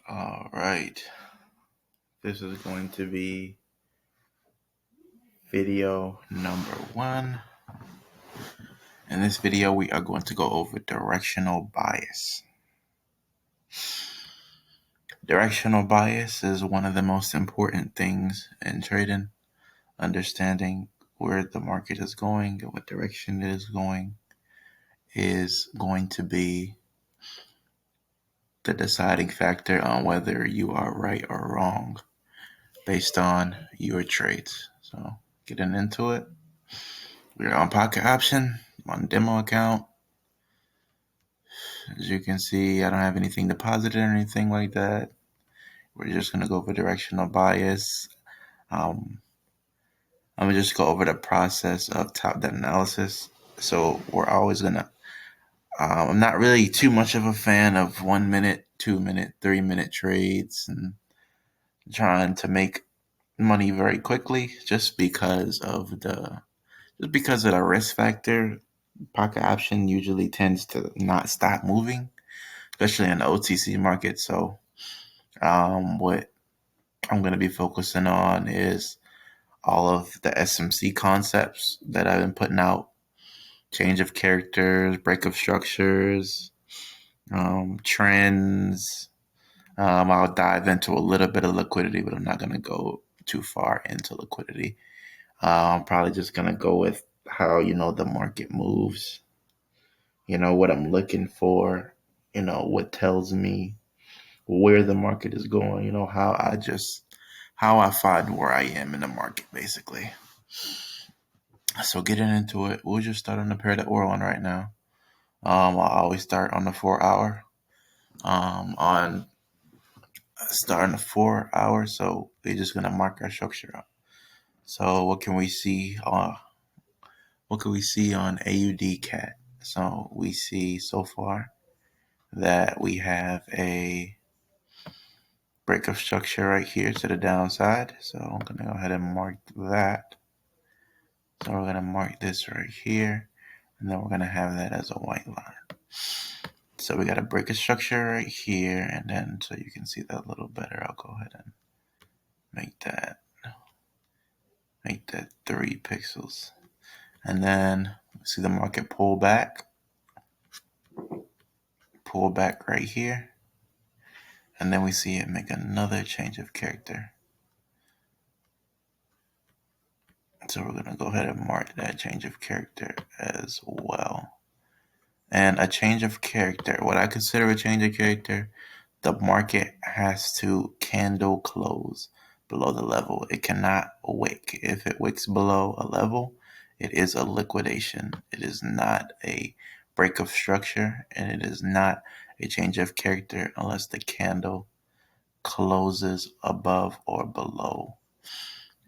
All right. This is going to be video number 1. In this video, we are going to go over directional bias. Directional bias is one of the most important things in trading. Understanding where the market is going and what direction it is going to be the deciding factor on whether you are right or wrong based on your trades. So getting into it, we're on pocket option on demo account. As you can see, I don't have anything deposited or anything like that. We're just going to go over directional bias. I'm going to just go over the process of top-down analysis. So we're always going to, I'm not really too much of a fan of 1 minute, 2 minute, 3 minute trades and trying to make money very quickly just because of the risk factor. Pocket option usually tends to not stop moving, especially in the OTC market. So what I'm going to be focusing on is all of the SMC concepts that I've been putting out: change of characters, break of structures, trends. I'll dive into a little bit of liquidity, but I'm not going to go too far into liquidity. I'm probably just going to go with how, the market moves, what I'm looking for, what tells me where the market is going, how I find where I am in the market, basically. So getting into it, we'll just start on the pair that we're on right now. I'll always start on the 4 hour. Starting the 4 hour, so we're just gonna mark our structure up. So what can we see? What can we see on AUD CAT? So we see so far that we have a break of structure right here to the downside. So I'm gonna go ahead and mark that. So we're gonna mark this right here, and then we're gonna have that as a white line. So we got a break of structure right here, and then so you can see that a little better, I'll go ahead and make that 3 pixels. And then see the market pull back right here. And then we see it make another change of character. So we're going to go ahead and mark that change of character as well. And a change of character, what I consider a change of character, the market has to candle close below the level. It cannot wick. If it wicks below a level, it is a liquidation. It is not a break of structure, and it is not a change of character unless the candle closes above or below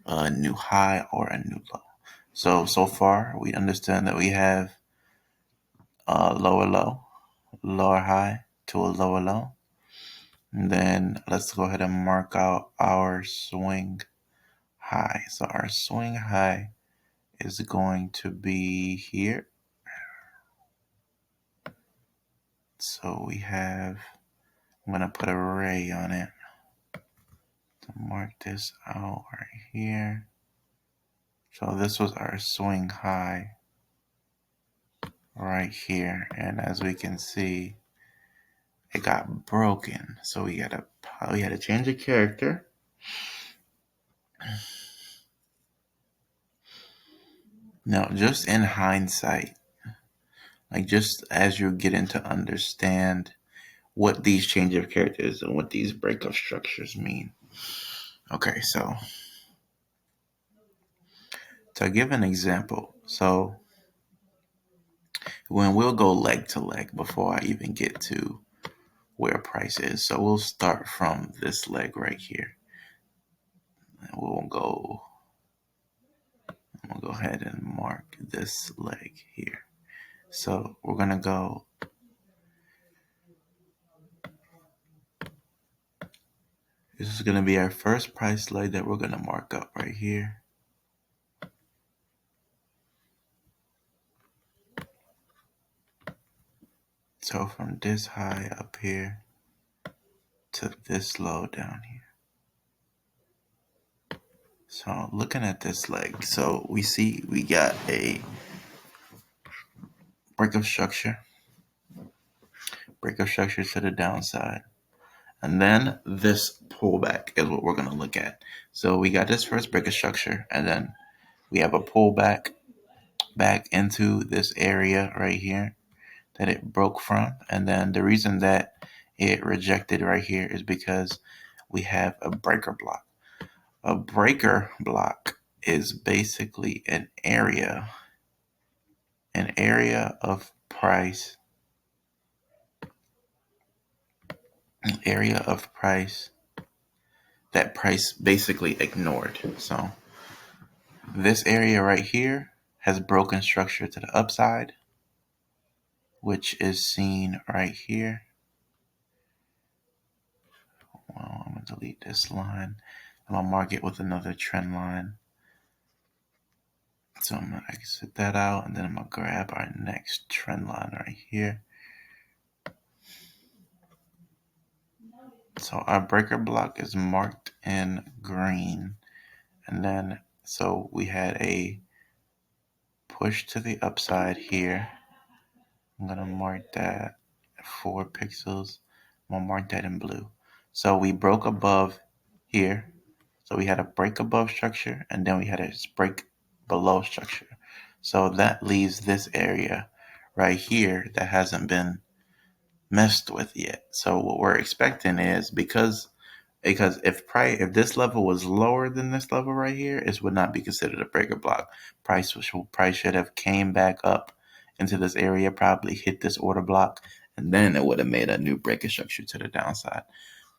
a new high or a new low. So far, we understand that we have a lower low, lower high to a lower low. And then let's go ahead and mark out our swing high. So our swing high is going to be here. So I'm going to put a ray on it to mark this out right here. So this was our swing high right here. And as we can see, it got broken. So we had a change of character. Now, just in hindsight, like just as you're getting to understand what these change of characters and what these breakup structures mean. Okay, so to give an example, so when we'll go leg to leg before I even get to where price is. So we'll start from this leg right here. And I'm gonna go ahead and mark this leg here. So we're gonna go this is gonna be our first price leg that we're gonna mark up right here. So from this high up here to this low down here. So looking at this leg, so we see we got a break of structure to the downside. And then this pullback is what we're going to look at. So we got this first break of structure, and then we have a pullback back into this area right here that it broke from. And then the reason that it rejected right here is because we have a breaker block. A breaker block is basically an area of price, that price basically ignored. So this area right here has broken structure to the upside, which is seen right here. Well, I'm going to delete this line. I'm going to mark it with another trend line. So I'm going to exit that out, and then I'm going to grab our next trend line right here. So our breaker block is marked in green. And then, so we had a push to the upside here. I'm going to mark that 4 pixels. I'm going to mark that in blue. So we broke above here. So we had a break above structure, and then we had a break below structure. So that leaves this area right here that hasn't been messed with yet. So what we're expecting is because if this level was lower than this level right here, it would not be considered a breaker block. Price should have came back up into this area, probably hit this order block, and then it would have made a new breaker structure to the downside.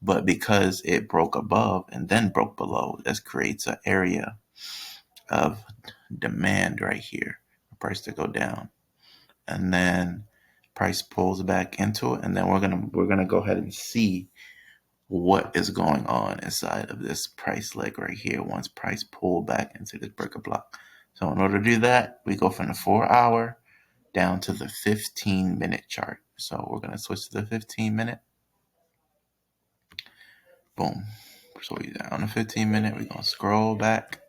But because it broke above and then broke below, this creates an area of demand right here for price to go down. And then price pulls back into it, and then we're gonna go ahead and see what is going on inside of this price leg right here once price pull back into this breaker block. So in order to do that, we go from the 4-hour down to the 15-minute chart. So we're going to switch to the 15-minute. Boom. So we on the 15-minute, we're going to scroll back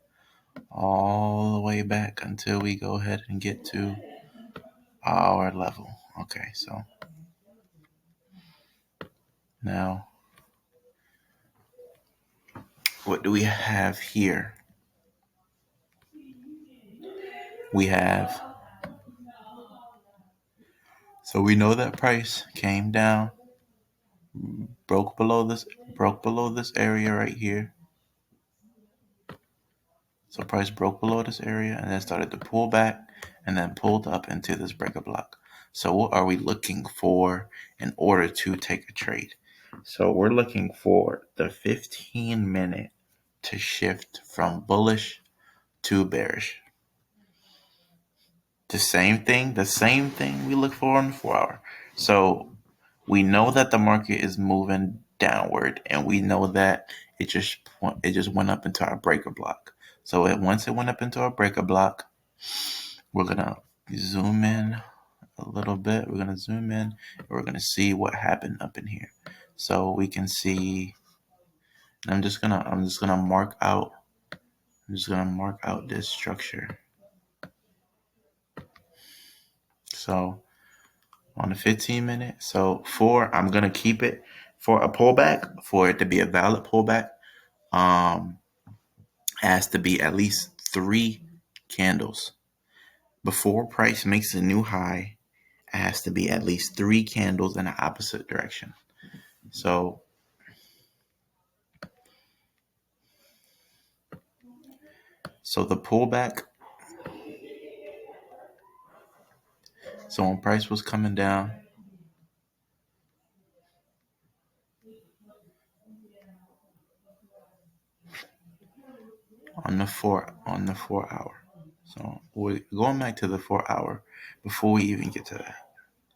all the way back until we go ahead and get to our level. Okay, so now what do we have here? So we know that price came down, broke below this area right here. So price broke below this area and then started to pull back and then pulled up into this breaker block. So what are we looking for in order to take a trade? So we're looking for the 15-minute to shift from bullish to bearish. The same thing we look for on the 4-hour. So we know that the market is moving downward, and we know that it just went up into our breaker block. So once it went up into our breaker block, we're gonna zoom in a little bit. We're gonna zoom in, and we're gonna see what happened up in here. So we can see. I'm just gonna mark out this structure. So on the 15-minute. So I'm gonna keep it for a pullback, for it to be a valid pullback. Has to be at least 3 candles before price makes a new high. It has to be at least 3 candles in the opposite direction. So the pullback. So when price was coming down, on the 4-hour. So we're going back to the 4-hour before we even get to that.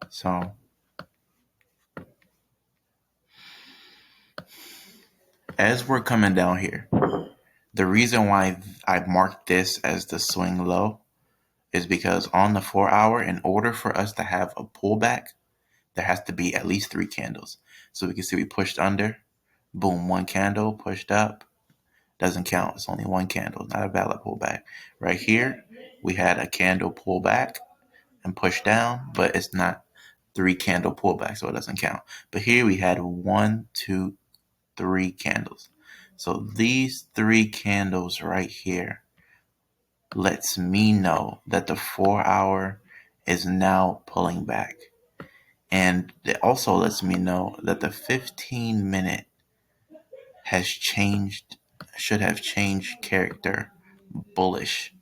So as we're coming down here, the reason why I marked this as the swing low is because on the 4-hour, in order for us to have a pullback, there has to be at least 3 candles. So we can see we pushed under, Boom, one candle pushed up. Doesn't count. It's only one candle, not a valid pullback. Right here, we had a candle pull back and push down, but it's not 3 candle pullback, so it doesn't count. But here we had 1, 2, 3 candles. So these 3 candles right here lets me know that the 4-hour is now pulling back. And it also lets me know that the 15-minute has changed, should have changed character bullish,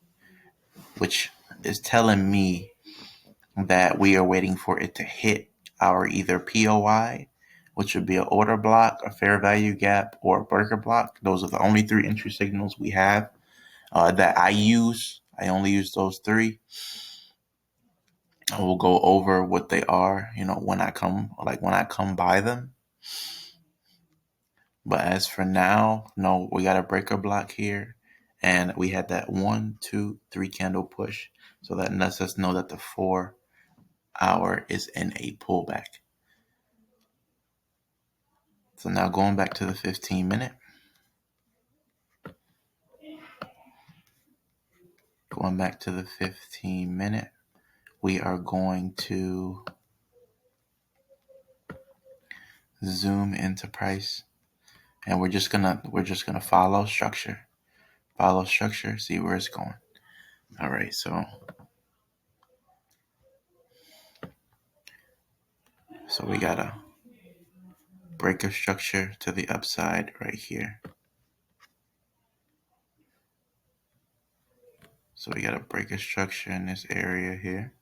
which is telling me that we are waiting for it to hit our either POI, which would be an order block, a fair value gap, or a breaker block. Those are the only 3 entry signals we have that I use. I only use those 3. I will go over what they are, when I come by them. But as for now, no, we got a breaker block here, and we had that 1, 2, 3 candle push. So that lets us know that the 4-hour is in a pullback. So now going back to the 15-minute. Going back to the 15-minute, we are going to zoom into price, and we're just gonna follow structure. Follow structure, see where it's going. All right, so we got a break of structure to the upside right here. So we got a break of structure in this area here.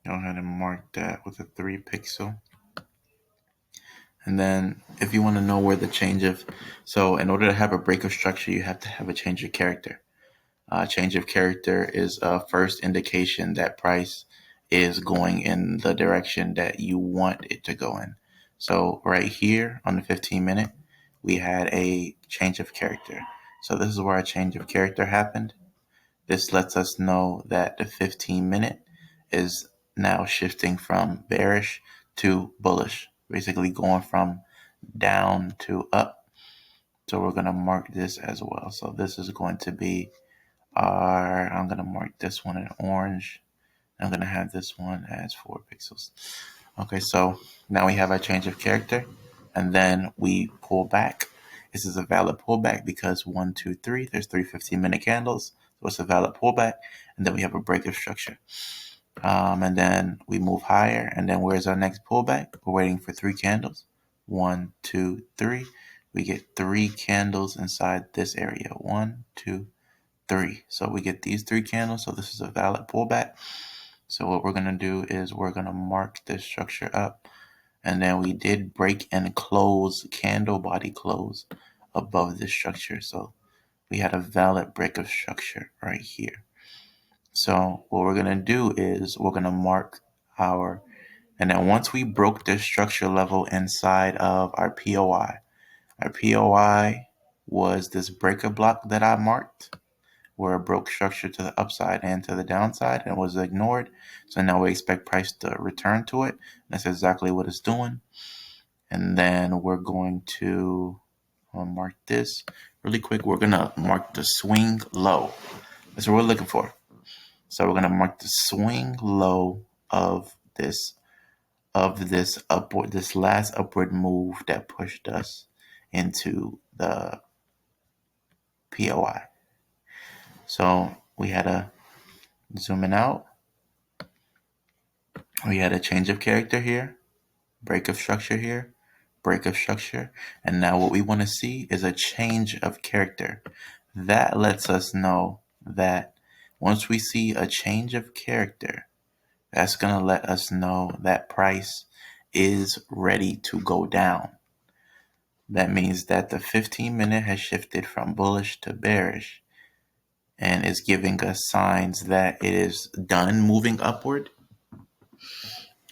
Go ahead and mark that with a 3 pixel. And then if you want to know where the change of, so in order to have a break of structure, you have to have a change of character. Change of character is a first indication that price is going in the direction that you want it to go in. So right here on the 15-minute, we had a change of character. So this is where a change of character happened. This lets us know that the 15-minute is now shifting from bearish to bullish, basically going from down to up. So we're going to mark this as well. So this is going to be I'm going to mark this one in orange. I'm going to have this one as 4 pixels. Okay, so now we have our change of character, and then we pull back. This is a valid pullback because 1, 2, 3, there's 3 15-minute candles. So it's a valid pullback, and then we have a break of structure. And then we move higher, and then where's our next pullback? We're waiting for 3 candles. 1, 2, 3. We get 3 candles inside this area. 1, 2, 3. So we get these 3 candles. So this is a valid pullback. So what we're going to do is we're going to mark this structure up. And then we did break and close, candle body close above this structure. So we had a valid break of structure right here. So what we're going to do is we're going to mark our, and then once we broke this structure level inside of our POI was this breaker block that I marked, where it broke structure to the upside and to the downside and was ignored. So now we expect price to return to it. That's exactly what it's doing. And then we're going to mark this really quick. We're going to mark the swing low. That's what we're looking for. So we're going to mark the swing low of this upward, this last upward move that pushed us into the POI. So we had a zooming out. We had a change of character here, break of structure here, break of structure. And now what we want to see is a change of character. That lets us know that once we see a change of character, that's going to let us know that price is ready to go down. That means that the 15-minute has shifted from bullish to bearish and is giving us signs that it is done moving upward.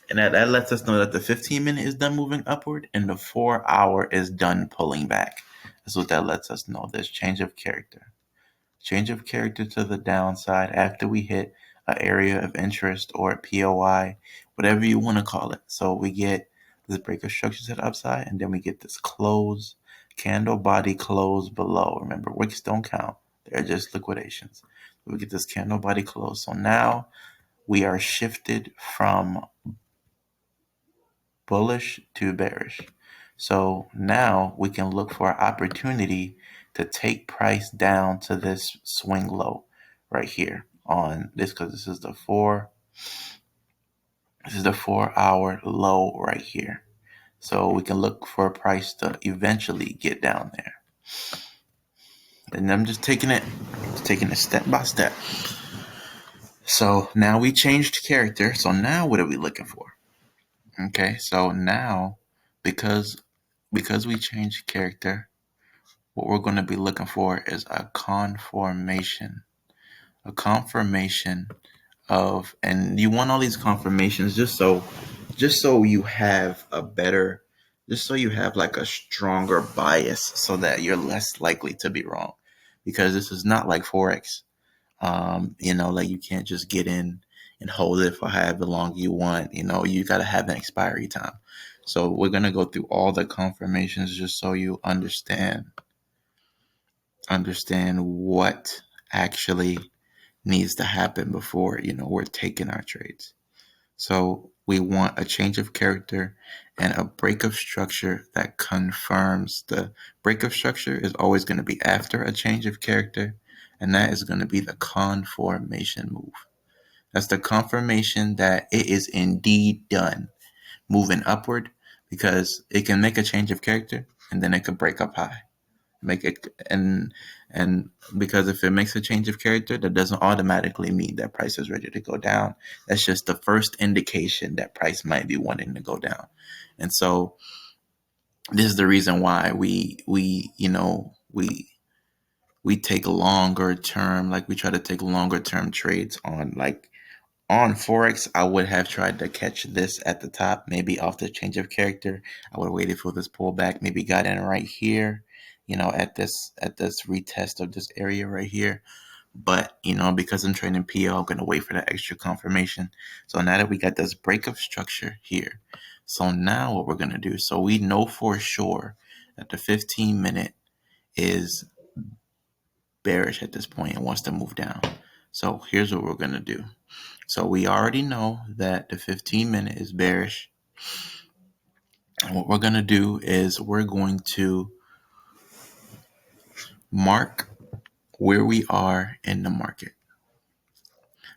And that lets us know that the 15-minute is done moving upward and the 4-hour is done pulling back. That's what that lets us know. There's change of character. Change of character to the downside after we hit an area of interest or a POI, whatever you want to call it. So we get this breaker structure to the upside, and then we get this close, candle body close below. Remember, wicks don't count. They're just liquidations. We get this candle body close. So now we are shifted from bullish to bearish. So now we can look for an opportunity to take price down to this swing low right here on this, because this is the 4-hour low right here. So we can look for a price to eventually get down there. And I'm just taking it step by step. So now we changed character. So now what are we looking for? Okay, so now because we changed character, what we're going to be looking for is a confirmation of, and you want all these confirmations just so you have like a stronger bias, so that you're less likely to be wrong, because this is not like Forex. Like you can't just get in and hold it for however long you want. You got to have an expiry time. So we're going to go through all the confirmations just so you understand what actually needs to happen before, we're taking our trades. So we want a change of character and a break of structure that confirms. The break of structure is always going to be after a change of character, and that is going to be the confirmation move. That's the confirmation that it is indeed done, moving upward, because it can make a change of character and then it could break up high. Make it and because if it makes a change of character, that doesn't automatically mean that price is ready to go down. That's just the first indication that price might be wanting to go down. And so this is the reason why we take longer term, like we try to take longer term trades on, like on Forex. I would have tried to catch this at the top, maybe off the change of character. I would have waited for this pullback, maybe got in right here, at this retest of this area right here. But, because I'm trading PL, I'm going to wait for that extra confirmation. So now that we got this break of structure here, so now what we're going to do, so we know for sure that the 15-minute is bearish at this point and wants to move down. So here's what we're going to do. So we already know that the 15-minute is bearish. And what we're going to do is we're going to mark where we are in the market.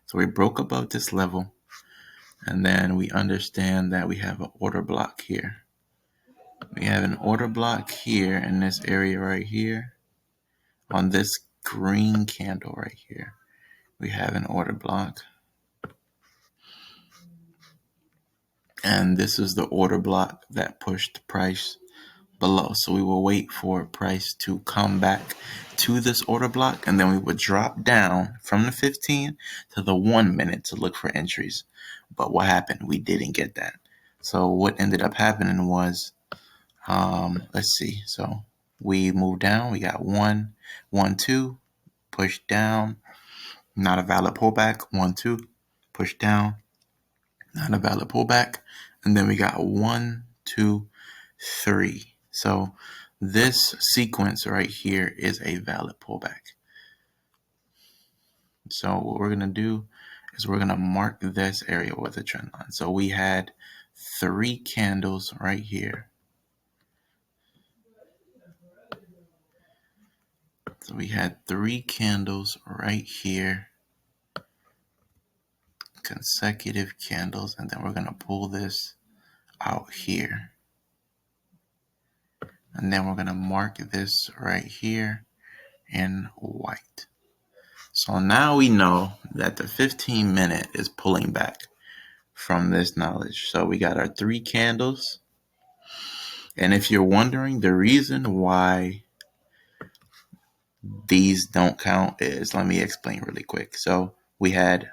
So we broke above this level, and then we understand that we have an order block here. We have an order block here in this area right here. On this green candle right here, we have an order block. And this is the order block that pushed price below. So we will wait for price to come back to this order block, and then we would drop down from the 15 to the 1 minute to look for entries. But what happened? We didn't get that. So what ended up happening was, let's see. So we moved down. We got 1, 1, 2, push down, not a valid pullback. 1, 2, push down, not a valid pullback. And then we got 1, 2, 3. So this sequence right here is a valid pullback. So what we're going to do is we're going to mark this area with a trend line. So we had 3 candles right here. So we had 3 candles right here, consecutive candles, and then we're going to pull this out here. And then we're going to mark this right here in white. So now we know that the 15-minute is pulling back from this knowledge. So we got our 3 candles. And if you're wondering, the reason why these don't count is, let me explain really quick. So we had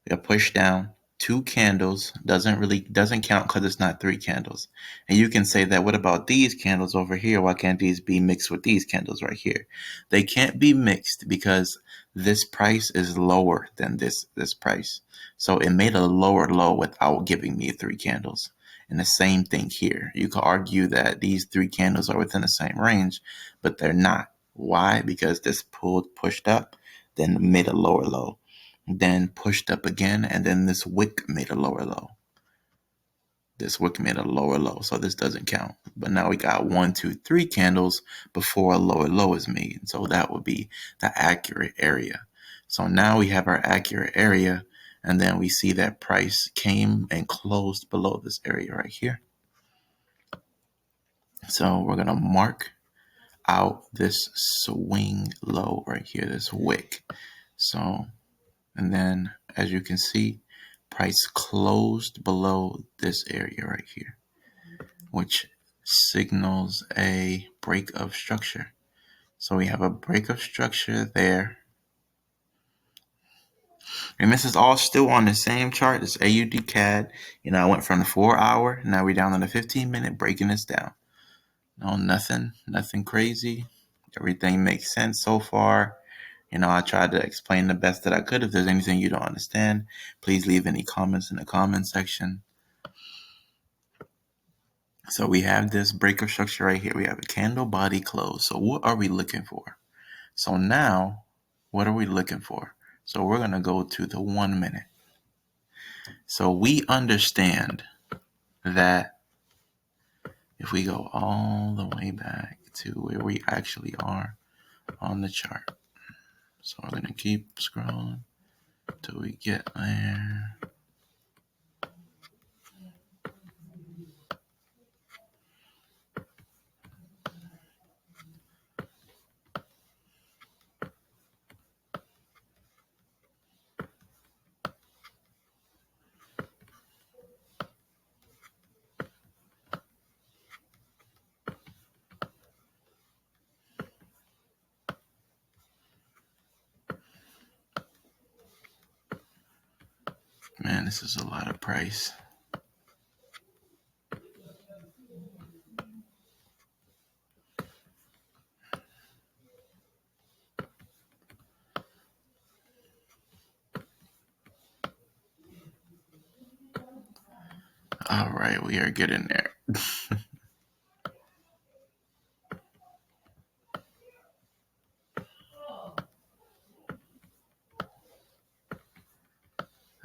a push down, 2 candles, doesn't count because it's not 3 candles. And you can say that, what about these candles over here? Why can't these be mixed with these candles right here? They can't be mixed because this price is lower than this price. So it made a lower low without giving me 3 candles. And the same thing here. You could argue that these three candles are within the same range, but they're not. Why? Because this pushed up, then made a lower low, then pushed up again, and then this wick made a lower low. This wick made a lower low, so this doesn't count. But now we got 1, 2, 3 candles before a lower low is made. So that would be the accurate area. So now we have our accurate area, and then we see that price came and closed below this area right here. So we're going to mark out this swing low right here, this wick. So, and then as you can see, price closed below this area right here, which signals a break of structure. So we have a break of structure there. And this is all still on the same chart. It's AUD CAD. I went from the 4-hour. Now we're down to the 15-minute, breaking this down. No, nothing crazy. Everything makes sense so far. I tried to explain the best that I could. If there's anything you don't understand, please leave any comments in the comment section. So we have this break of structure right here. We have a candle body close. So what are we looking for? So now, what are we looking for? So we're going to go to the 1 minute. So we understand that if we go all the way back to where we actually are on the chart. So we're going to keep scrolling till we get there. Man, this is a lot of price. All right, we are getting there.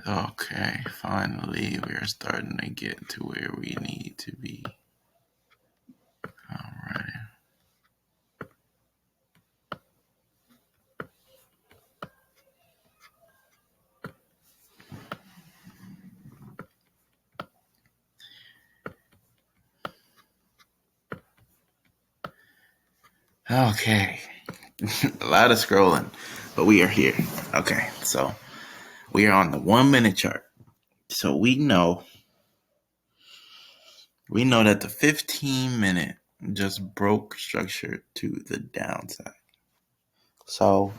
Okay, finally we are starting to get to where we need to be. All right. Okay. A lot of scrolling, but we are here. Okay, so we are on the 1 minute chart. So we know that the 15-minute just broke structure to the downside. So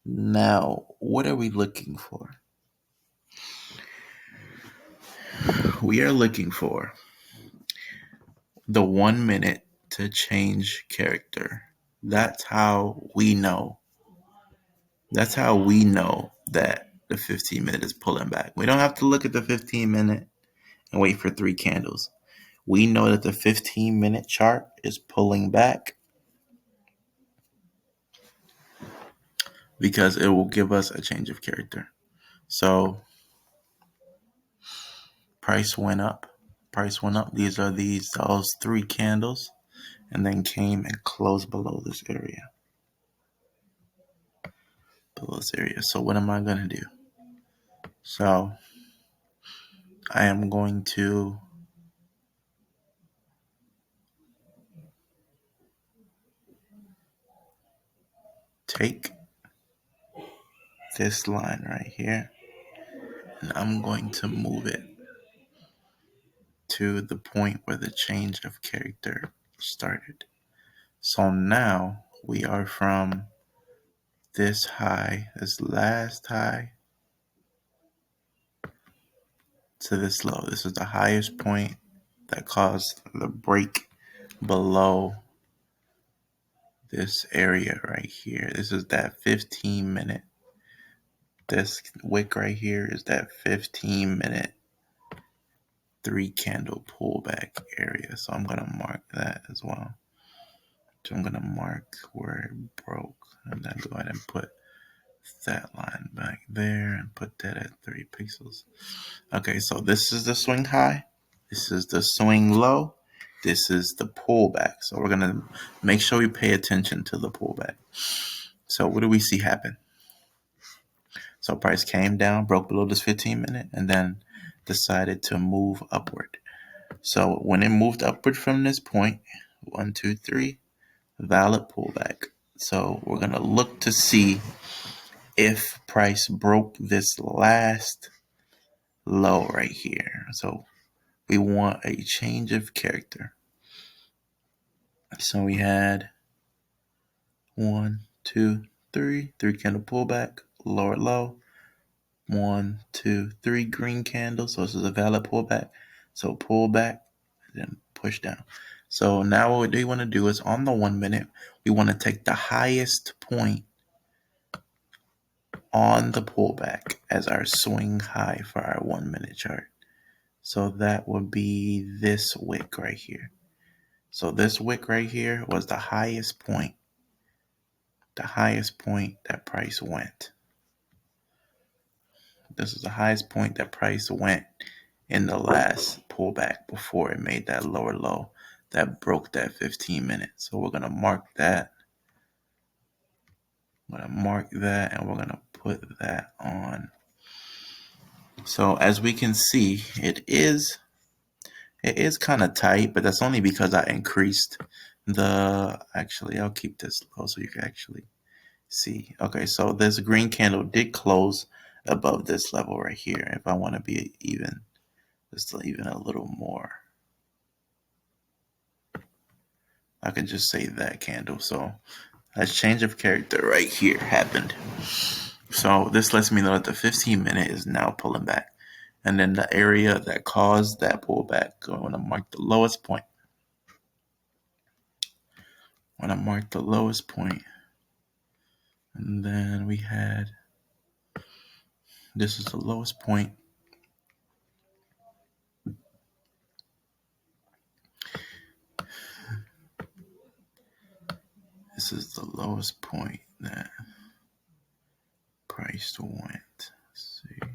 now what are we looking for? We are looking for the 1 minute to change character. That's how we know. That's how we know that the 15-minute is pulling back. We don't have to look at the 15-minute and wait for 3 candles. We know that the 15-minute chart is pulling back because it will give us a change of character. So price went up. These are those 3 candles, and then came and closed below this area. So what am I going to do? So I am going to take this line right here, and I'm going to move it to the point where the change of character started. So now we are from this high, this last high, to this low. This is the highest point that caused the break below this area right here. This is that 15-minute. This wick right here is that 15-minute 3 candle pullback area. So I'm going to mark that as well. So I'm going to mark where it broke, and then go ahead and put that line back there and put that at 3 pixels. Okay, so this is the swing high. This is the swing low. This is the pullback. So we're going to make sure we pay attention to the pullback. So what do we see happen? So price came down, broke below this 15-minute, and then decided to move upward. So when it moved upward from this point, 1, 2, 3, valid pullback. So we're going to look to see if price broke this last low right here. So we want a change of character. So we had 1, 2, 3 candle pullback, lower low. 1, 2, 3 green candles. So this is a valid pullback. So pull back, then push down. So now what we want to do is on the 1 minute, we want to take the highest point on the pullback as our swing high for our 1 minute chart. So that would be this wick right here. So this wick right here was the highest point that price went. This is the highest point that price went in the last pullback before it made that lower low that broke that 15-minute. So we're going to mark that. I'm going to mark that, and we're going to put that on. So as we can see, it is kind of tight, but that's only because I increased actually, I'll keep this low so you can actually see. Okay, so this green candle did close above this level right here. If I want to be even, just even a little more, I could just say that candle. So a change of character right here happened. So this lets me know that the 15-minute is now pulling back. And then the area that caused that pullback, I want to mark the lowest point. I want to mark the lowest point. And then we had, this is the lowest point. This is the lowest point that price went. Let's see.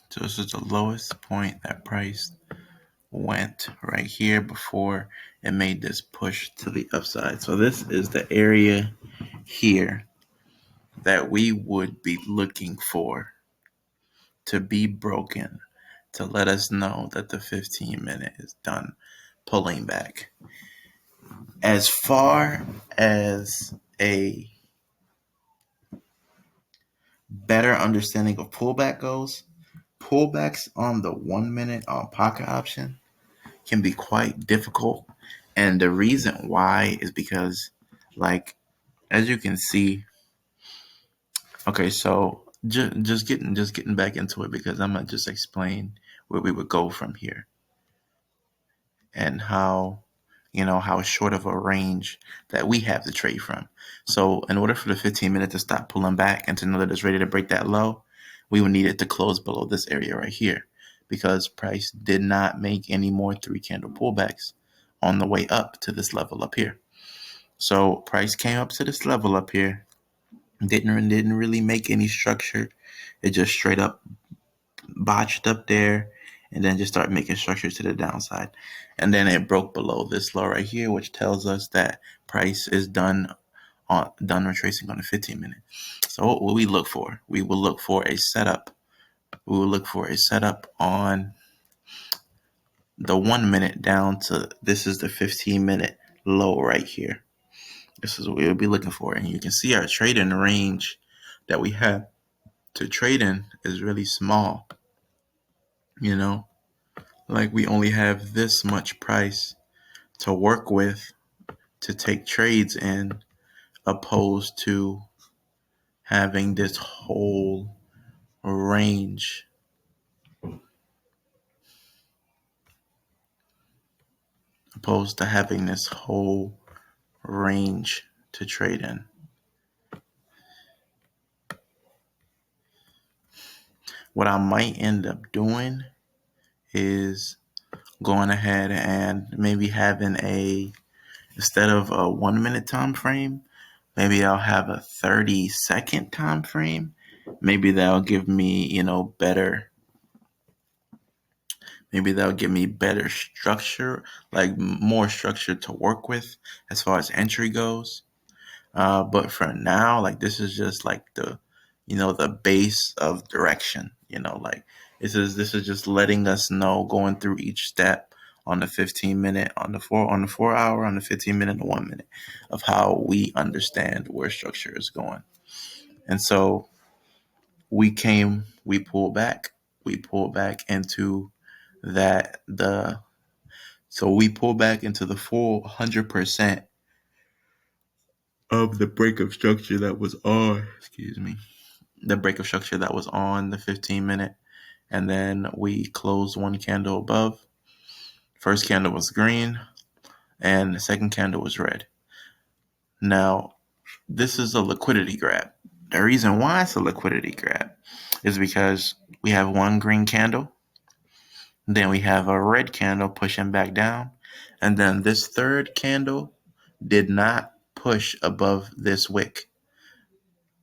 So this is the lowest point that price went right here before it made this push to the upside. So this is the area here that we would be looking for to be broken to let us know that the 15-minute is done pulling back. As far as a better understanding of pullback goes, pullbacks on the 1 minute on pocket option can be quite difficult. And the reason why is because, like, as you can see, okay, so just getting back into it, because I'm gonna just explain where we would go from here and how short of a range that we have to trade from. So in order for the 15-minute to stop pulling back and to know that it's ready to break that low, we would need it to close below this area right here, because price did not make any more 3 candle pullbacks on the way up to this level up here. So price came up to this level up here, didn't really make any structure. It just straight up botched up there, and then just start making structure to the downside. And then it broke below this low right here, which tells us that price is done retracing on the 15-minute. So what will we look for? We will look for a setup. We will look for a setup on the 1 minute down to, this is the 15-minute low right here. This is what we'll be looking for. And you can see our trading range that we have to trade in is really small. Like we only have this much price to work with to take trades in, opposed to having this whole range. Opposed to having this whole range to trade in. What I might end up doing is going ahead and maybe having instead of a 1 minute time frame, maybe I'll have a 30-second time frame. Maybe that'll give me, better structure, like more structure to work with as far as entry goes. But for now, like this is just like the base of direction. Like this is just letting us know, going through each step on the 15 minute, on the 4 hour, on the 15 minute, the 1 minute, of how we understand where structure is going. And so we pulled back into we pulled back into the full 100% of the break of structure that was on, the break of structure that was on the 15 minute. And then we closed one candle above. First candle was green and the second candle was red. Now, this is a liquidity grab. The reason why it's a liquidity grab is because we have one green candle, then we have a red candle pushing back down, and then this third candle did not push above this wick.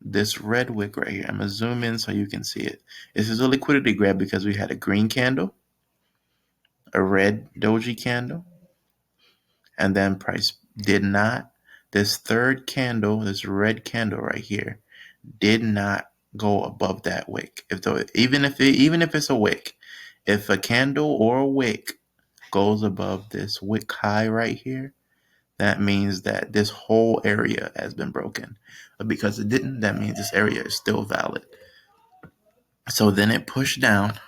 This red wick right here. I'm going to zoom in so you can see it. This is a liquidity grab because we had a green candle, a red doji candle, and then price did not. This third candle, this red candle right here, did not go above that wick. Even if it's a wick, if a candle or a wick goes above this wick high right here, that means that this whole area has been broken. But because it didn't, that means this area is still valid. So then it pushed down.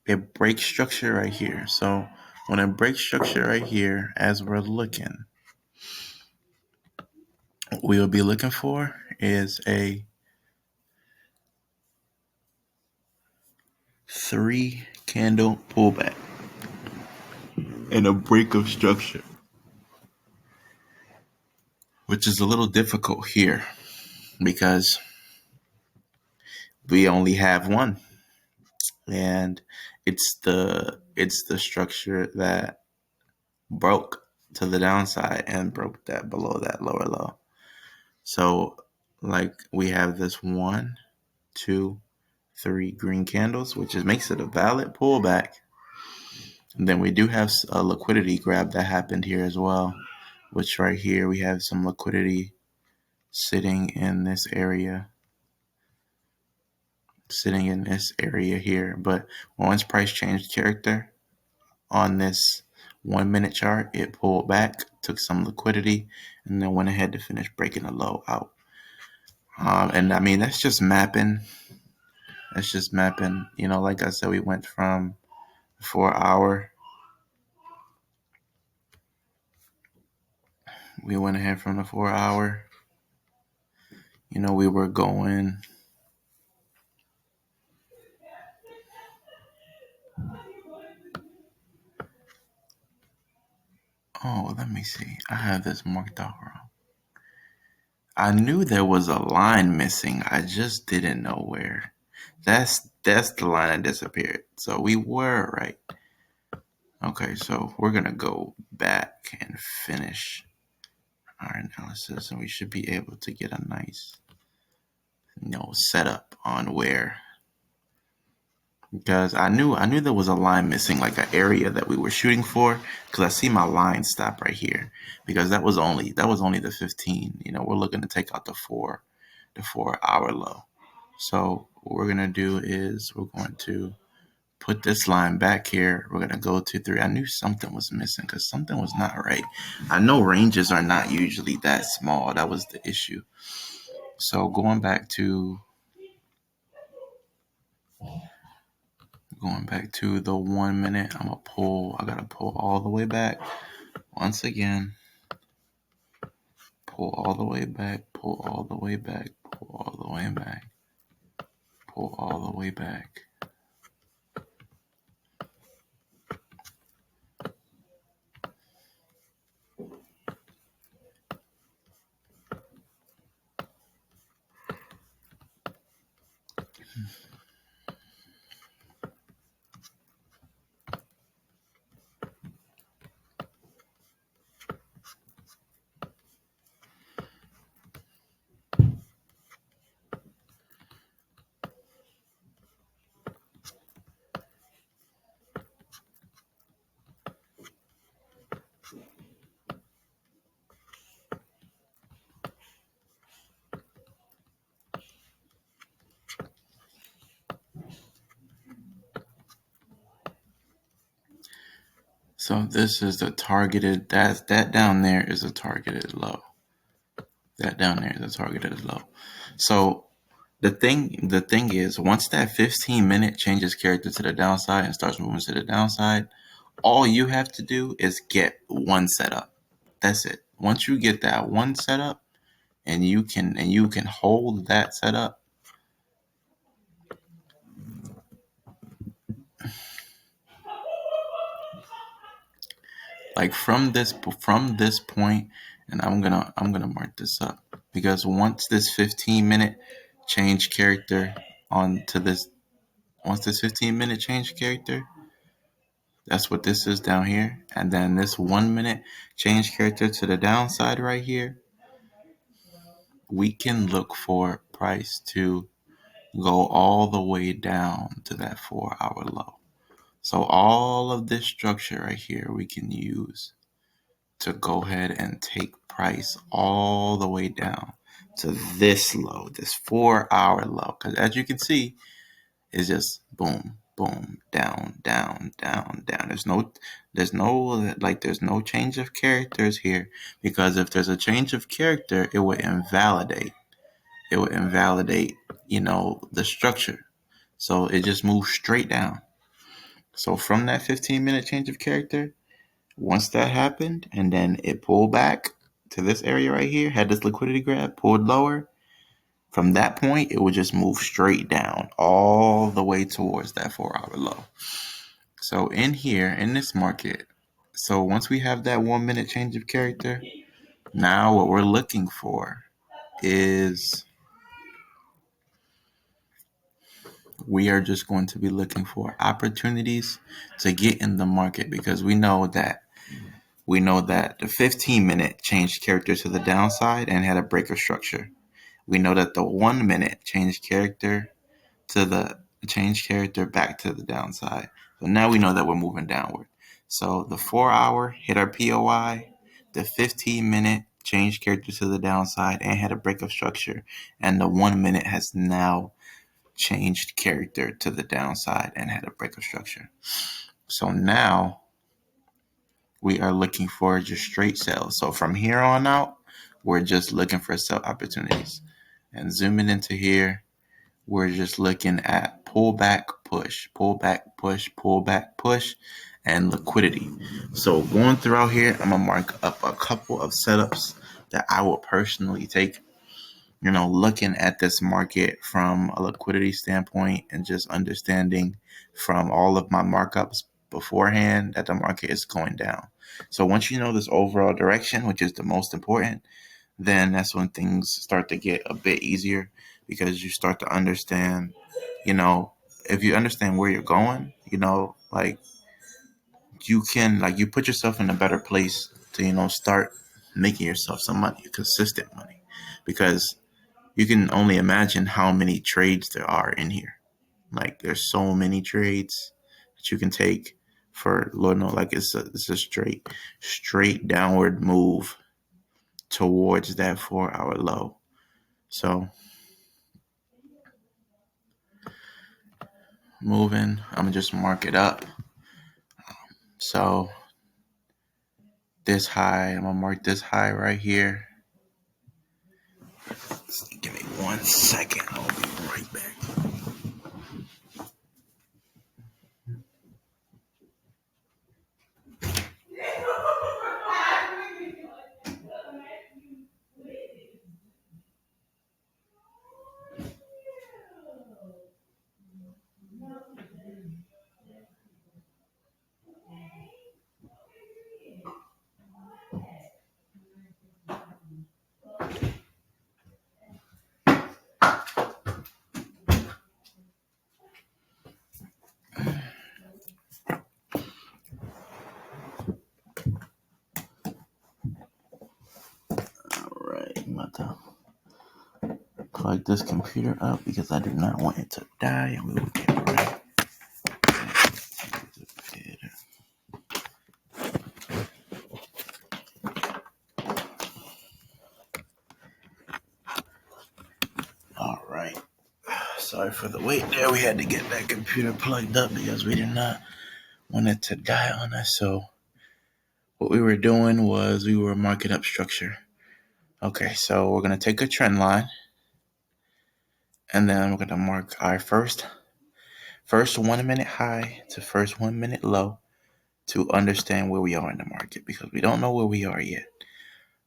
It breaks structure right here. So when it breaks structure right here, as we're looking, what we'll be looking for is a 3-candle pullback and a break of structure, which is a little difficult here because we only have one, and it's the structure that broke to the downside and broke that below that lower low. So like we have this 1, 2, 3 green candles, which makes it a valid pullback. And then we do have a liquidity grab that happened here as well, which right here we have some liquidity sitting in this area here. But once price changed character on this 1 minute chart, it pulled back, took some liquidity, and then went ahead to finish breaking the low out. And I mean, that's just mapping. Like I said, we went from 4 hour. We went ahead from the 4 hour. We were going. Oh, let me see. I have this marked out wrong. I knew there was a line missing. I just didn't know where. That's the line that disappeared. So we were right. Okay, so we're going to go back and finish our analysis, and we should be able to get a nice setup on where, because I knew there was a line missing, like an area that we were shooting for, because I see my line stop right here, because that was only the 15. We're looking to take out the 4 hour low. So what we're gonna do is we're going to put this line back here. We're gonna go to 3. I knew something was missing because something was not right. I know ranges are not usually that small. That was the issue. So going back to the 1 minute, I gotta pull all the way back once again. pull all the way back, pull all the way back, pull all the way back, pull all the way back. So this is the targeted, that down there is a targeted low. That down there is a targeted low. So the thing is, once that 15-minute changes character to the downside and starts moving to the downside, all you have to do is get one setup. That's it. Once you get that one setup and you can hold that setup, like from this point, and I'm gonna mark this up, because once this 15-minute change character onto this once this 15-minute change character, that's what this is down here, and then this 1-minute change character to the downside right here, we can look for price to go all the way down to that 4-hour low. So all of this structure right here we can use to go ahead and take price all the way down to this low, this 4-hour low. Because as you can see, it's just boom, boom, down, down, down, down. There's no change of characters here, because if there's a change of character, it would invalidate, the structure. So it just moves straight down. So from that 15-minute change of character, once that happened, and then it pulled back to this area right here, had this liquidity grab, pulled lower. From that point, it would just move straight down all the way towards that 4-hour low. So in here, in this market, so once we have that 1-minute change of character, now what we're looking for is, we are just going to be looking for opportunities to get in the market, because we know that the 15-minute changed character to the downside and had a breaker structure. We know that the 1-minute changed character back to the downside. So now we know that we're moving downward. So the 4-hour hit our POI, the 15-minute changed character to the downside and had a breakup structure, and the 1-minute has now changed character to the downside and had a breakup structure. So now we are looking for just straight sales. So from here on out, we're just looking for sell opportunities. And zooming into here, we're just looking at pullback, push, pullback, push, pullback, push, and liquidity. So going throughout here, I'm gonna mark up a couple of setups that I will personally take. Looking at this market from a liquidity standpoint and just understanding from all of my markups beforehand that the market is going down. So once you know this overall direction, which is the most important, then that's when things start to get a bit easier, because you start to understand, if you understand where you're going, you can, you put yourself in a better place to, start making yourself some money, consistent money, because you can only imagine how many trades there are in here. There's so many trades that you can take for, Lord knows, it's a straight downward move towards that 4-hour low. So moving, I'm gonna just mark it up. So this high, I'm gonna mark this high right here. Give me 1 second, I'll be right back. about to plug this computer up because I do not want it to die, and we will get right to it. All right. Sorry for the wait there. We had to get that computer plugged up because we did not want it to die on us. So what we were doing was we were marking up structure. Okay, so we're going to take a trend line, and then we're going to mark our first 1 minute high to first 1 minute low to understand where we are in the market, because we don't know where we are yet.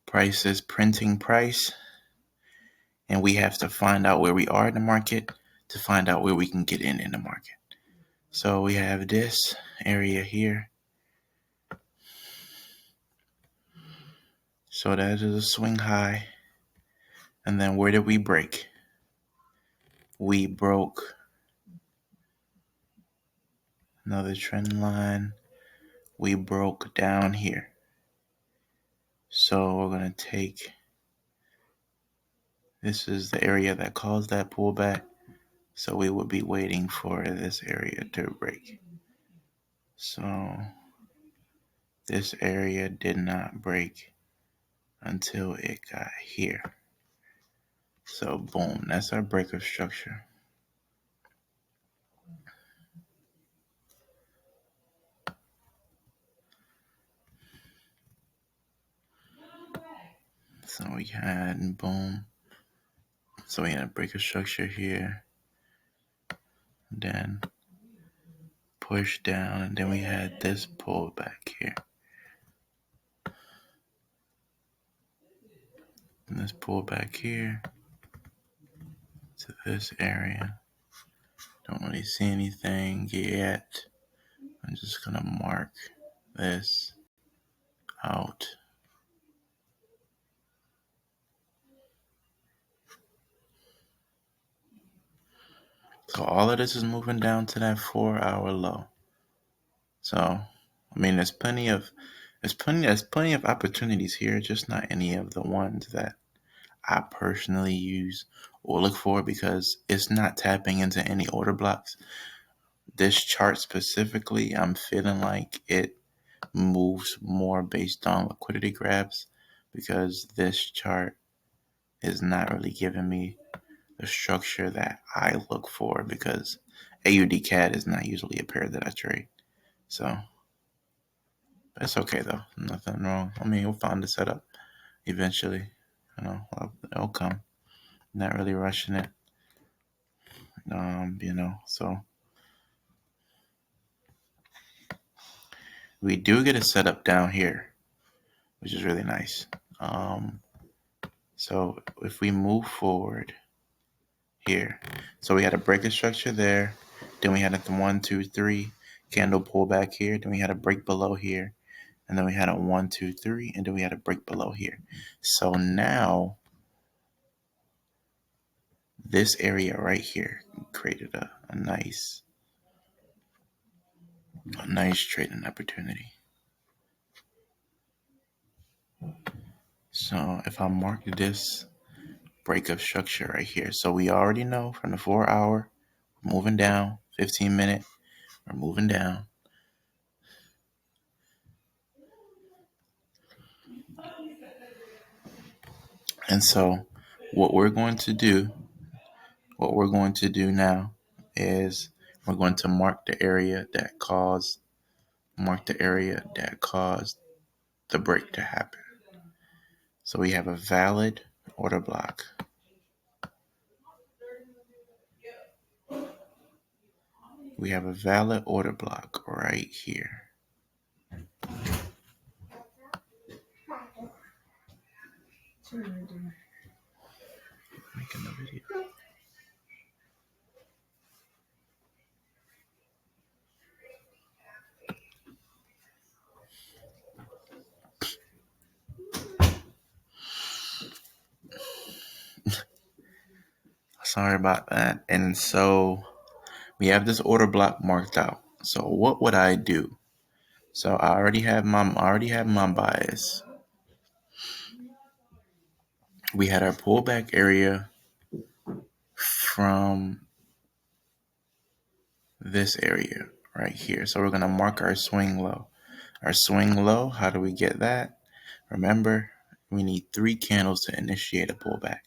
Price is printing price, and we have to find out where we are in the market to find out where we can get in the market. So we have this area here. So that is a swing high. And then where did we break? We broke another trend line. We broke down here. So we're going to take, this is the area that caused that pullback. So we would be waiting for this area to break. So this area did not break until it got here. So boom, that's our break of structure. So we had boom. So we had a break of structure here. Then push down, and then we had this pullback here. And this pullback here to this area. Don't really see anything yet. I'm just gonna mark this out. So all of this is moving down to that 4-hour low. So, I mean, there's plenty of opportunities here, just not any of the ones that I personally use or look for, because it's not tapping into any order blocks. This chart specifically, I'm feeling like it moves more based on liquidity grabs, because this chart is not really giving me the structure that I look for, because AUD CAD is not usually a pair that I trade. So that's okay though. Nothing wrong. I mean, we'll find the setup eventually. It'll come. Not really rushing it. So we do get a setup down here, which is really nice. So if we move forward here, so we had a break of structure there, then we had a 1, 2, 3 candle pullback here, then we had a break below here, and then we had a 1, 2, 3, and then we had a break below here. So now this area right here created a nice trading opportunity. So if I mark this break of structure right here, so we already know from the 4-hour, we're moving down, 15-minute, we're moving down. And so what we're going to do now is we're going to mark the area that caused the break to happen. So we have a valid order block. We have a valid order block right here. Making a video. Sorry about that. And so we have this order block marked out. So what would I do? So I already have my bias. we had our pullback area from this area right here. So we're going to mark our swing low. Our swing low, how do we get that? Remember, we need 3 candles to initiate a pullback.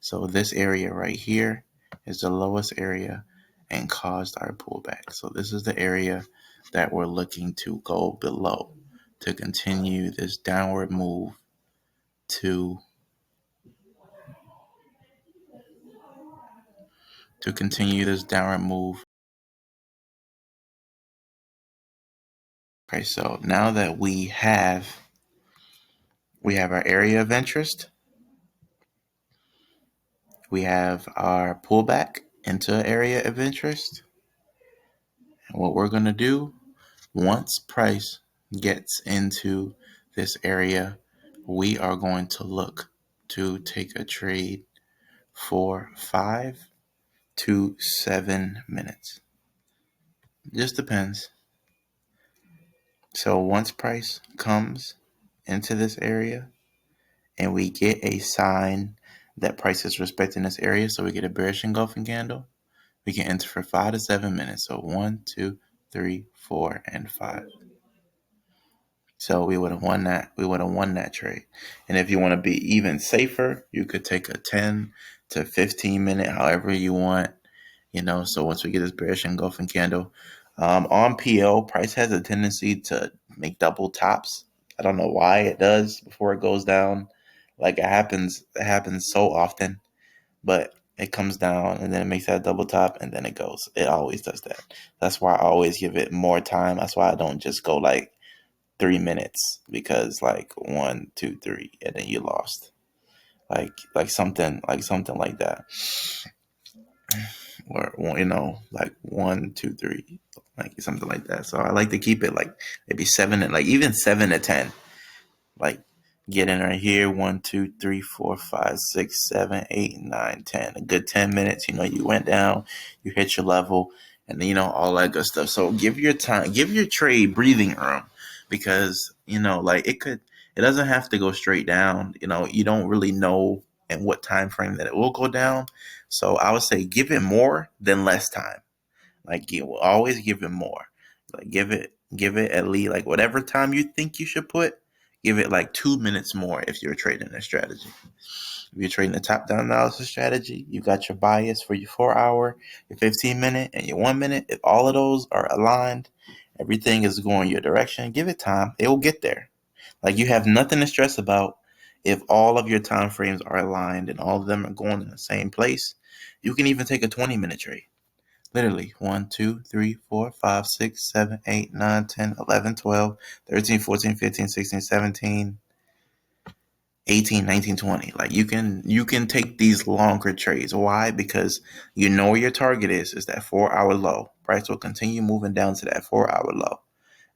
So this area right here is the lowest area and caused our pullback. So this is the area that we're looking to go below to continue this downward move to continue this downward move. Okay, so now that we have our area of interest, we have our pullback into area of interest. And what we're going to do, once price gets into this area, we are going to look to take a trade for 5 to 7 minutes. Just depends. So once price comes into this area and we get a sign that price is respecting this area, so we get a bearish engulfing candle, we can enter for 5 to 7 minutes. So 1, 2, 3, 4, and 5. So we would have won that. We would have won that trade. And if you want to be even safer, you could take a 10 to 15 minute, however you want. So once we get this bearish engulfing candle, on PL, price has a tendency to make double tops. I don't know why it does before it goes down. Like it happens so often, but it comes down and then it makes that double top and then it goes. It always does that. That's why I always give it more time. That's why I don't just go like 3 minutes, because like 1, 2, 3, and then you lost. Like something like that. Or like 1, 2, 3, like something like that. So I like to keep it like maybe 7 and like even 7 to 10. Like get in right here, 1, 2, 3, 4, 5, 6, 7, 8, 9, 10. A good 10 minutes. You went down, you hit your level, and then all that good stuff. So give your trade breathing room, because like it doesn't have to go straight down. You don't really know in what time frame that it will go down. So I would say give it more than less time. Like you will always give it more. Like give it at least like whatever time you think you should put. Give it like 2 minutes more if you're trading a strategy. If you're trading a top-down analysis strategy, you got your bias for your 4-hour, your 15-minute, and your 1-minute. If all of those are aligned, everything is going your direction. Give it time; it will get there. Like you have nothing to stress about if all of your time frames are aligned and all of them are going in the same place. You can even take a 20-minute trade. Literally 1, 2, 3, 4, 5, 6, 7, 8, 9, 10, 11, 12, 13, 14, 15, 16, 17, 18, 19, 20. Like you can take these longer trades. Why? Because where your target is that 4-hour low. Price will continue moving down to that 4-hour low.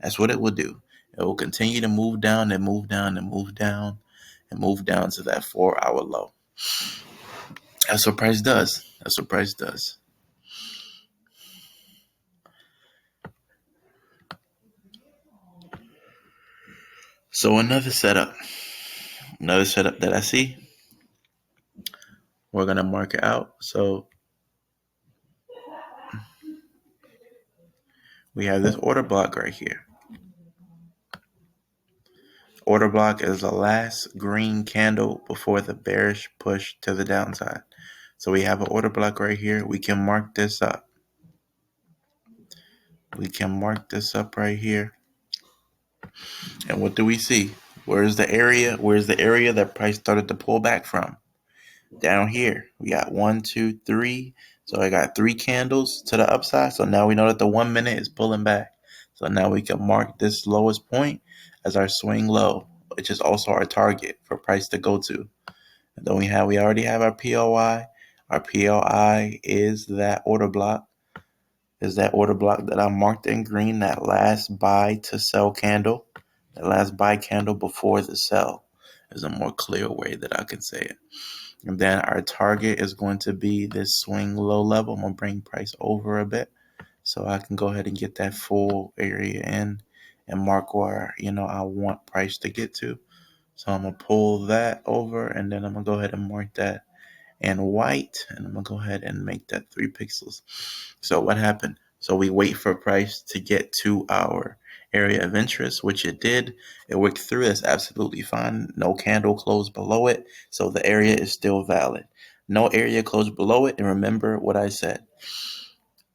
That's what it will do. It will continue to move down and move down and move down and move down to that 4-hour low. That's what price does. So another setup that I see, we're going to mark it out. So we have this order block right here. Order block is the last green candle before the bearish push to the downside. So we have an order block right here. We can mark this up. Right here. And what do we see? Where's the area that price started to pull back from? Down here. We got 1, 2, 3. So I got 3 candles to the upside. So now we know that the 1 minute is pulling back. So now we can mark this lowest point as our swing low, which is also our target for price to go to. And then we already have our PLI. Our PLI is that order block. That I marked in green, that last buy to sell candle. That last buy candle before the sell is a more clear way that I can say it. And then our target is going to be this swing low level. I'm going to bring price over a bit so I can go ahead and get that full area in and mark where, I want price to get to. So I'm going to pull that over, and then I'm going to go ahead and mark that in white, and I'm going to go ahead and make that 3 pixels. So what happened? So we wait for price to get to our area of interest, which it did. It worked through. That's absolutely fine. No candle closed below it, so the area is still valid. No area closed below it, and remember what I said.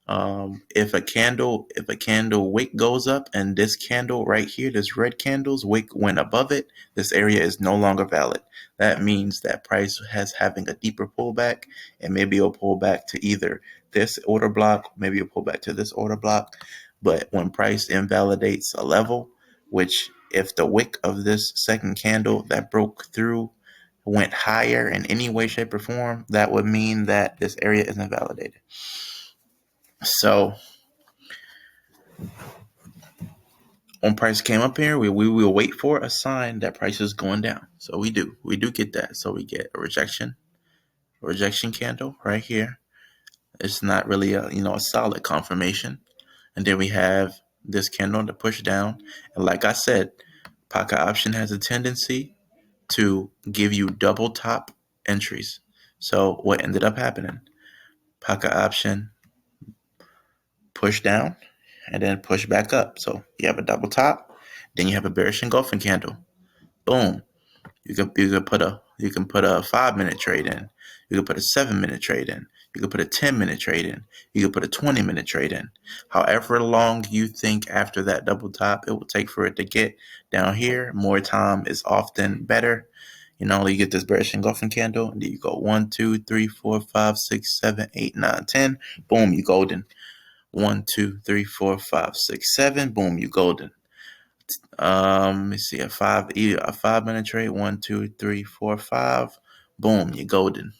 If a candle wick goes up and this candle right here, this red candle's wick went above it, this area is no longer valid. That means that price has having a deeper pullback, and maybe it'll pull back to either this order block, maybe it'll pull back to this order block. But when price invalidates a level, which if the wick of this second candle that broke through went higher in any way, shape, or form, that would mean that this area is invalidated. So when price came up here, we will wait for a sign that price is going down. So we do get that. So we get a rejection candle right here. It's not really a solid confirmation. And then we have this candle to push down. And like I said, pocket option has a tendency to give you double top entries. So what ended up happening? Pocket option push down and then push back up. So you have a double top, then you have a bearish engulfing candle. Boom. You can put a 5-minute trade in. You can put a 7-minute trade in. You can put a 10-minute trade in. You can put a 20-minute trade in. However long you think after that double top it will take for it to get down here, more time is often better. You get this bearish engulfing candle, and then you go 1, 2, 3, 4, 5, 6, 7, 8, 9, 10. Boom, you golden. 1, 2, 3, 4, 5, 6, 7. Boom, you golden. Let me see, a 5-minute trade. 1, 2, 3, 4, 5. Boom, you're golden.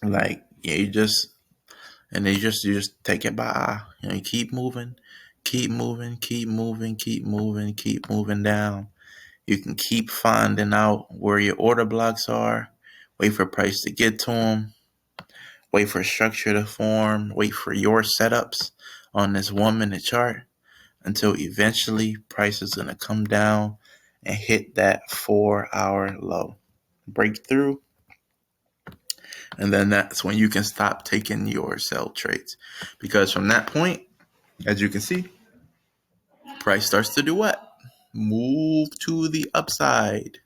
Like, yeah, you just take it by eye. You keep moving, keep moving, keep moving, keep moving, keep moving down. You can keep finding out where your order blocks are. Wait for price to get to them. Wait for structure to form. Wait for your setups on this 1-minute chart, until eventually price is going to come down and hit that 4-hour low. Breakthrough. And then that's when you can stop taking your sell trades. Because from that point, as you can see, price starts to do what? Move to the upside.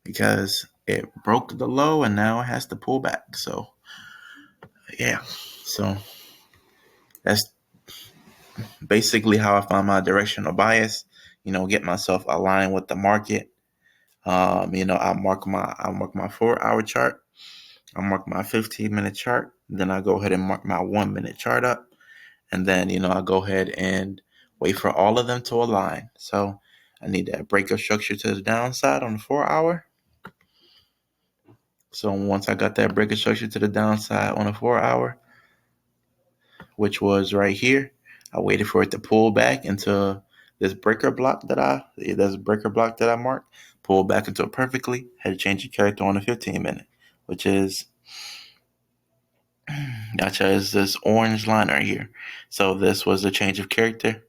Because it broke the low and now it has to pull back. So, yeah. So, that's basically how I find my directional bias. Get myself aligned with the market. I mark my 4-hour chart. I mark my 15-minute chart. Then I go ahead and mark my 1-minute chart up. And then, I go ahead and wait for all of them to align. So I need that breaker structure to the downside on the 4-hour. So once I got that breaker structure to the downside on the 4-hour, which was right here, I waited for it to pull back into this breaker block that I marked, pull back into it perfectly, had to change the character on the 15-minute, which is this orange line right here. So this was a change of character.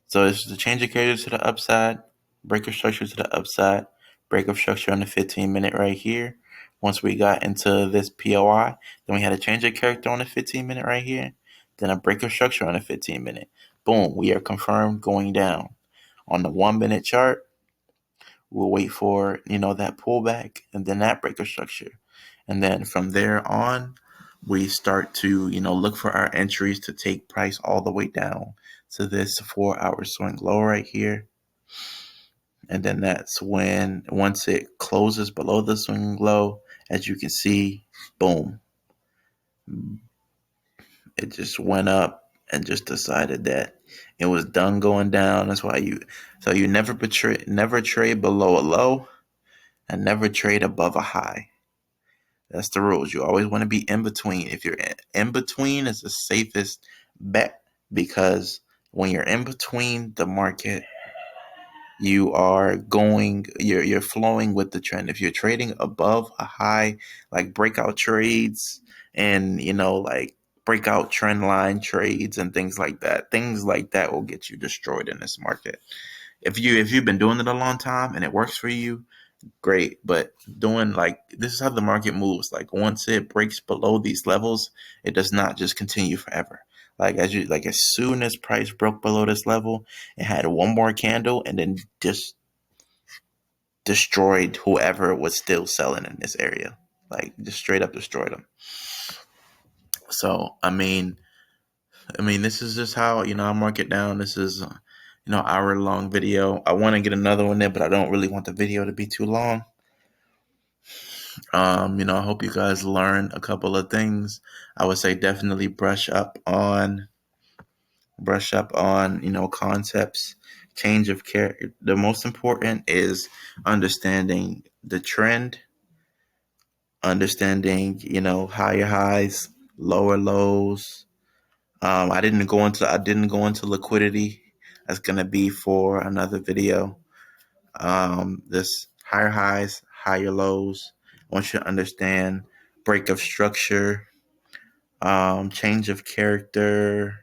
So it's the change of character to the upside, breaker structure to the upside, breaker structure on the 15-minute right here. Once we got into this POI, then we had a change of character on the 15-minute right here, then a breaker structure on the 15-minute. Boom, we are confirmed going down. On the 1-minute chart, we'll wait for, that pullback and then that breaker structure. And then from there on, we start to, look for our entries to take price all the way down to this 4-hour swing low right here. And then that's when, once it closes below the swing low, as you can see, boom, it just went up and just decided that it was done going down. That's why you never trade below a low and never trade above a high. That's the rules. You always want to be in between. If you're in between, it's the safest bet, because when you're in between the market, you're flowing with the trend. If you're trading above a high, like breakout trades and, like breakout trend line trades and things like that will get you destroyed in this market. If you've been doing it a long time and it works for you, great. But doing like this is how the market moves. Like once it breaks below these levels, it does not just continue forever. As soon as price broke below this level, it had one more candle and then just destroyed whoever was still selling in this area. Like just straight up destroyed them. So I mean, this is just how I mark it down. This is hour long video. I want to get another one in, but I don't really want the video to be too long. I hope you guys learn a couple of things. I would say definitely brush up on concepts, change of character. The most important is understanding the trend, understanding higher highs, lower lows. I didn't go into liquidity. That's gonna be for another video. This higher highs, higher lows. I want you to understand break of structure, change of character,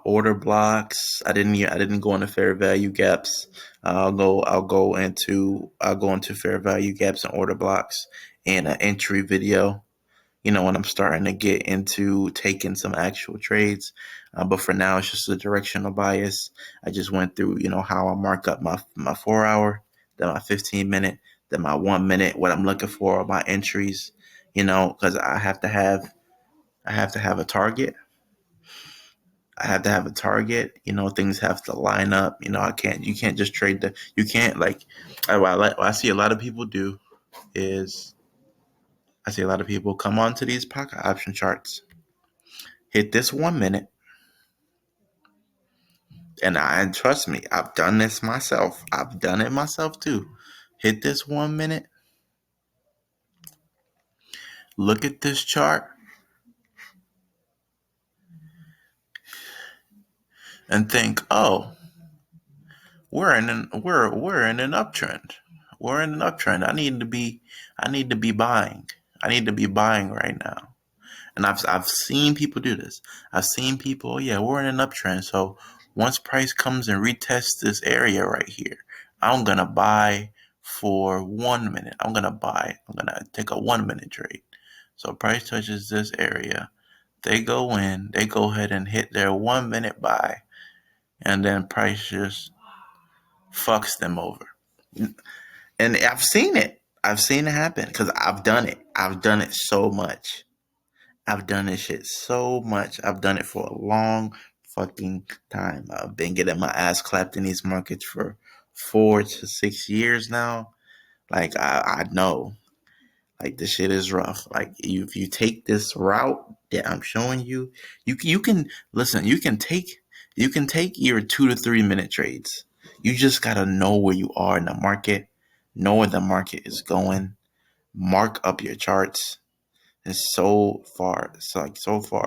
order blocks. I didn't go into fair value gaps. I'll go into fair value gaps and order blocks in an entry video. When I'm starting to get into taking some actual trades. But for now, it's just a directional bias. I just went through, how I mark up my 4 hour, then my 15 minute, then my 1 minute, what I'm looking for, my entries, because I have to have a target. I have to have a target. Things have to line up. You can't just you can't like, what I see a lot of people do is I see a lot of people come onto these pocket option charts, hit this 1 minute, and trust me, I've done this myself. I've done it myself too. Hit this 1 minute, look at this chart, and think, oh, we're in an uptrend. We're in an uptrend. I need to be buying. I need to be buying right now. And I've seen people do this. I've seen people, yeah, we're in an uptrend. So once price comes and retests this area right here, I'm gonna buy for 1 minute. I'm gonna take a 1 minute trade. So price touches this area. They go in, they go ahead and hit their 1 minute buy, and then price just fucks them over. And I've seen it. I've seen it happen because I've done it. I've done it so much. I've done this shit so much. I've done it for a long fucking time. I've been getting my ass clapped in these markets for 4 to 6 years now. Like I know, like this shit is rough. Like if you take this route that I'm showing you, you can listen. You can take your 2 to 3 minute trades. You just gotta know where you are in the market, know where the market is going, mark up your charts and so far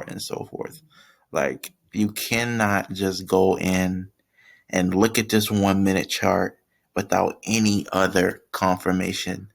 and so forth. Like you cannot just go in and look at this 1 minute chart without any other confirmation.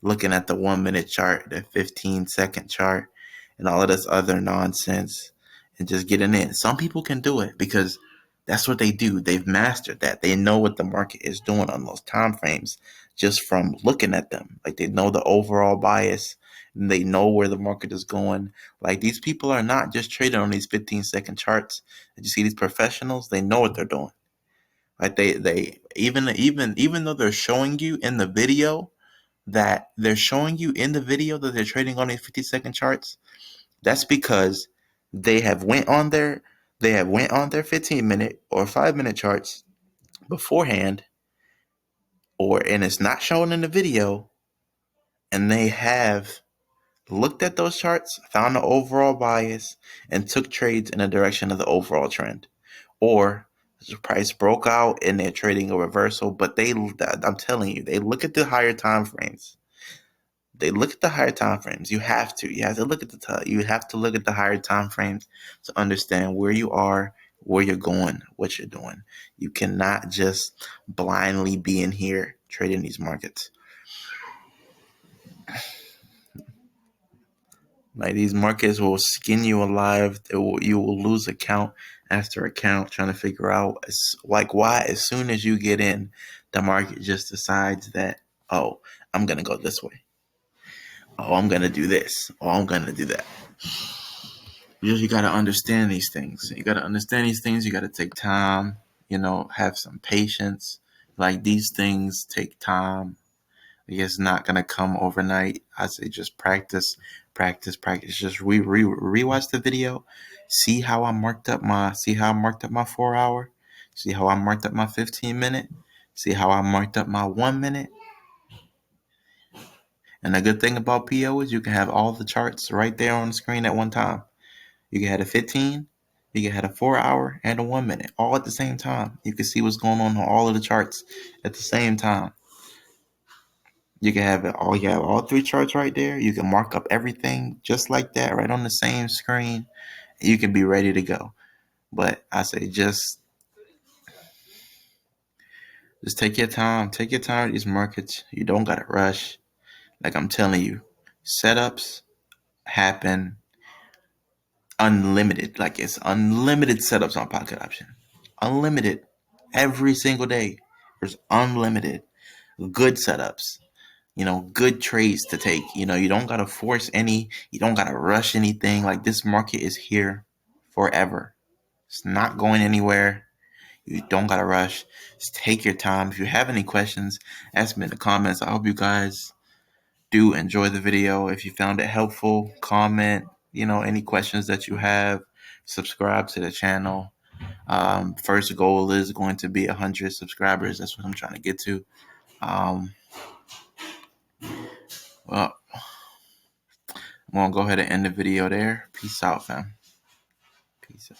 Looking at the 1 minute chart, the 15-second chart, and all of this other nonsense, and just getting in. Some people can do it because that's what they do. They've mastered that. They know what the market is doing on those time frames just from looking at them. Like they know the overall bias and they know where the market is going. Like these people are not just trading on these 15-second charts. You see these professionals, they know what they're doing. Like they even though they're showing you in the video that they're trading on these 50-second charts, that's because they have went on their 15-minute or 5 minute charts beforehand, and it's not shown in the video, and they have looked at those charts, found the overall bias, and took trades in the direction of the overall trend. Or the price broke out and they're trading a reversal, but I'm telling you, they look at the higher time frames. They look at the higher time frames. You have to look at the higher time frames to understand where you are, where you're going, what you're doing. You cannot just blindly be in here trading these markets. Like these markets will skin you alive. You will lose account after account, trying to figure out like why as soon as you get in, the market just decides that, oh, I'm gonna go this way. Oh, I'm gonna do this. Oh, I'm gonna do that. You gotta understand these things. You gotta understand these things. You gotta take time. Have some patience. Like these things take time. It's not gonna come overnight. I say just practice, practice, practice. Just rewatch the video. See how I marked up my 4 hour. See how I marked up my 15 minute. See how I marked up my 1 minute. And the good thing about PO is you can have all the charts right there on the screen at one time. You can have a 15, you can have a 4 hour and a 1 minute all at the same time. You can see what's going on all of the charts at the same time. You can have all three charts right there. You can mark up everything just like that right on the same screen. You can be ready to go. But I say just take your time. Take your time with these markets. You don't gotta rush. Like I'm telling you, setups happen unlimited. Like it's unlimited setups on pocket option. Unlimited. Every single day. There's unlimited good setups. Good trades to take. You don't gotta force any, you don't gotta rush anything. Like this market is here forever. It's not going anywhere. You don't gotta rush. Just take your time. If you have any questions, ask me in the comments. I hope you guys do enjoy the video. If you found it helpful, comment, any questions that you have, subscribe to the channel. First goal is going to be 100 subscribers. That's what I'm trying to get to. Well, I'm going to go ahead and end the video there. Peace out, fam. Peace out.